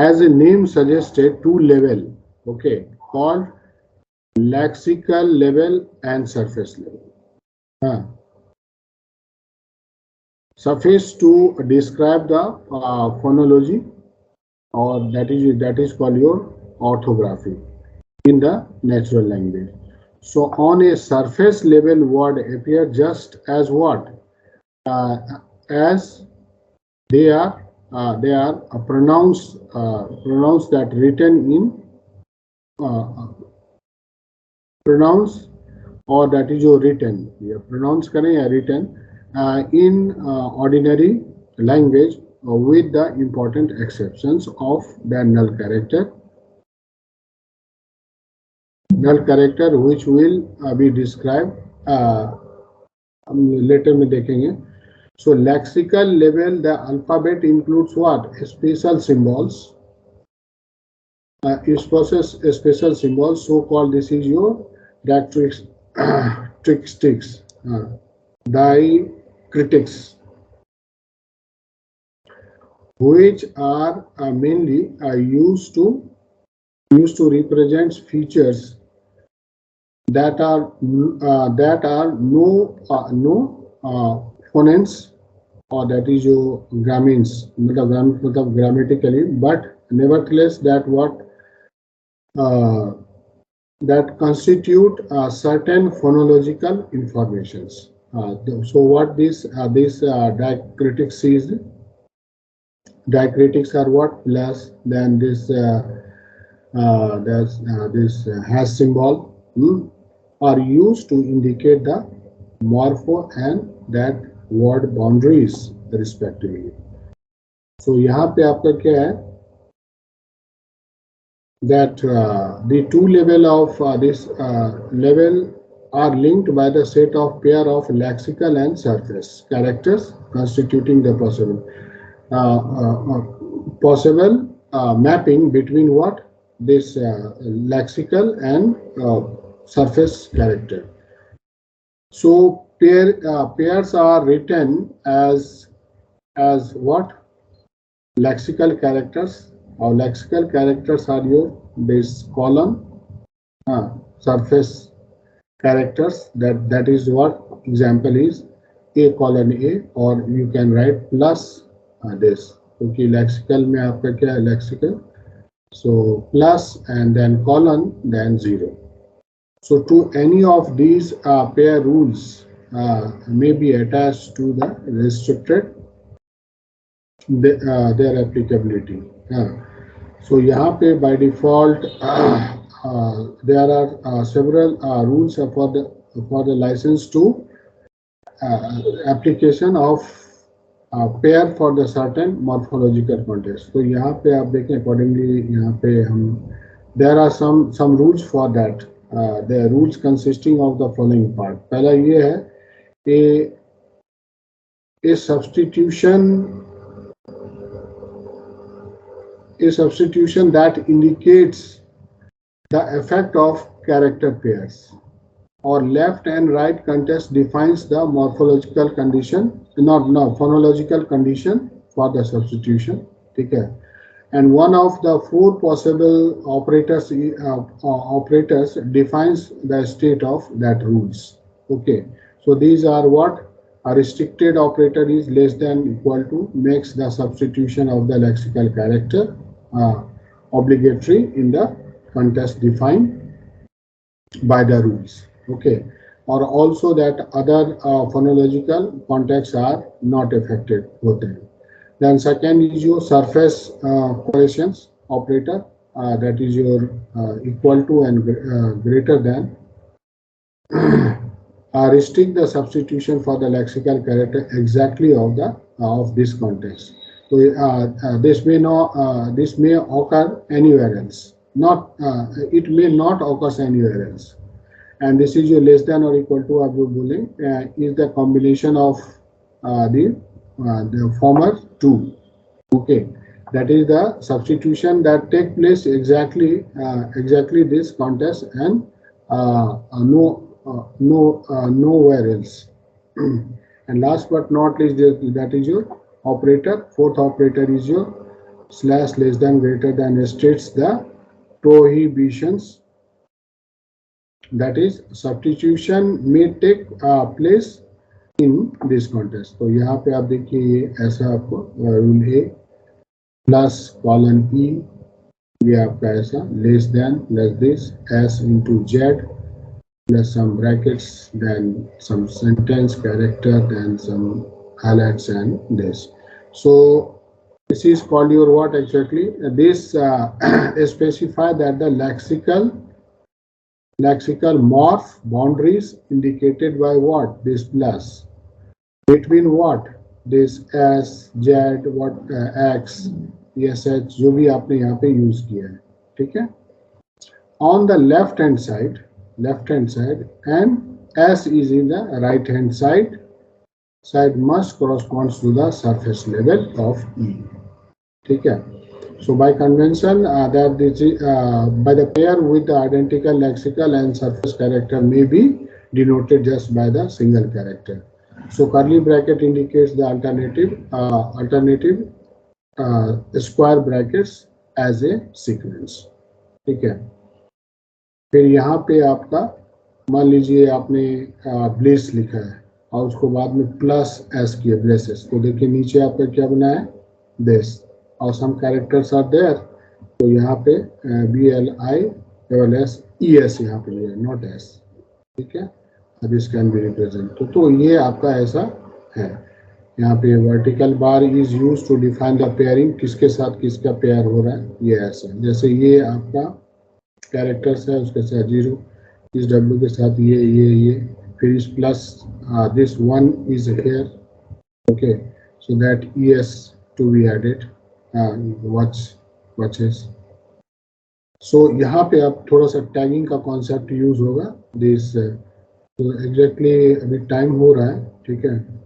as the name suggested, two level, okay, called lexical level and surface level. Surface to describe the phonology, or that is called your orthography in the natural language. So on a surface level, word appear just as what, as they are pronounced that written in pronounce, or that is your written, या pronounce करें या written in ordinary language, with the important exceptions of the null character which will be described later में देखेंगे. So lexical level, the alphabet includes what? Special symbols. Special symbols, so called. This is your diacritics, diacritics, which are mainly used to represent features that are no phonents, or that is your grammains, grammatically, but nevertheless that that constitute certain phonological informations. So what this diacritics is? Diacritics are what? Plus then this hash symbol are used to indicate the morpho and that word boundaries respectively. So यहाँ पे आपका क्या है? That the two level of this level are linked by the set of pair of lexical and surface characters constituting the possible mapping between what? This lexical and surface character. So pairs are written as what? Lexical characters. Our lexical characters are your this column, surface characters. That is what example is a colon a, or you can write plus this. Okay, lexical में आपका क्या है? Lexical. So plus and then colon, then 0. So to any of these pair rules may be attached to the restricted their applicability. So यहाँ पे by default there are several rules for the license to application of pair for the certain morphological context. तो यहाँ पे आप देखें accordingly यहाँ पे हम there are some rules for that. The rules consisting of the following part. पहला ये है a substitution that indicates the effect of character pairs, or left and right context defines the morphological condition, not phonological condition for the substitution. Okay. And one of the four possible operators defines the state of that rules. Okay. So these are what? A restricted operator is less than equal to makes the substitution of the lexical character obligatory in the context defined by the rules. Okay. Or also that other phonological contexts are not affected with them. Then second is your surface correlations operator, that is your equal to and greater than restrict the substitution for the lexical character exactly of this context. So this may occur anywhere else. It may not occur anywhere else. And this is your less than or equal to आप जो बोलें is the combination of the former two. Okay, that is the substitution that take place exactly this context and nowhere else. And last but not least, that is your operator. Fourth operator is your slash less than greater than states the prohibitions, that is substitution may take place in this context. तो यहाँ पे आप देखिए ये ऐसा आपको rule A plus colon E, ये आपका ऐसा less this S into Z plus some brackets then some sentence character then some highlights and this. So this is called your what exactly? This specify that the lexical morph boundaries indicated by what? This plus. Between what? This S, Z, what X, ESH जो भी आपने यहाँ पे use किया है, ठीक है। On the left hand side and S is in the right hand side must corresponds to the surface level of E, ठीक है। So by convention that this by the pair with the identical lexical and surface character may be denoted just by the single character. So curly bracket indicates the alternative square brackets as a sequence, ठीक है। फिर यहाँ पे आपका मान लीजिए आपने bless लिखा है और उसको बाद में प्लस एस किया ब्लेसेस, तो देखिए नीचे आपका क्या बना है दिस और सम कैरेक्टर्स आर देयर, तो यहाँ पे BLISS यहाँ पे लिया नॉट एस, ठीक है। दिस कैन बी रिप्रेजेंट, तो ये आपका ऐसा है। यहाँ पे vertical bar is use to define the pairing, किसके साथ किसका पेयर हो रहा है, ये ऐसा। जैसे ये आपका कैरेक्टर्स है उसके साथ 0, इस W के साथ ये फिर इस plus this 1 is here, okay, so that ES to be added watches। So यहाँ पे अब थोड़ा सा टैगिंग का कॉन्सेप्ट यूज होगा दिस। तो एग्जैक्टली अभी टाइम हो रहा है, ठीक है।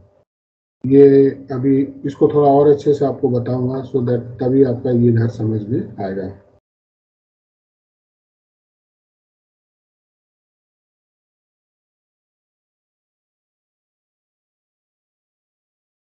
ये अभी इसको थोड़ा और अच्छे से आपको बताऊंगा सो दैट तभी आपका ये इधर समझ में आएगा।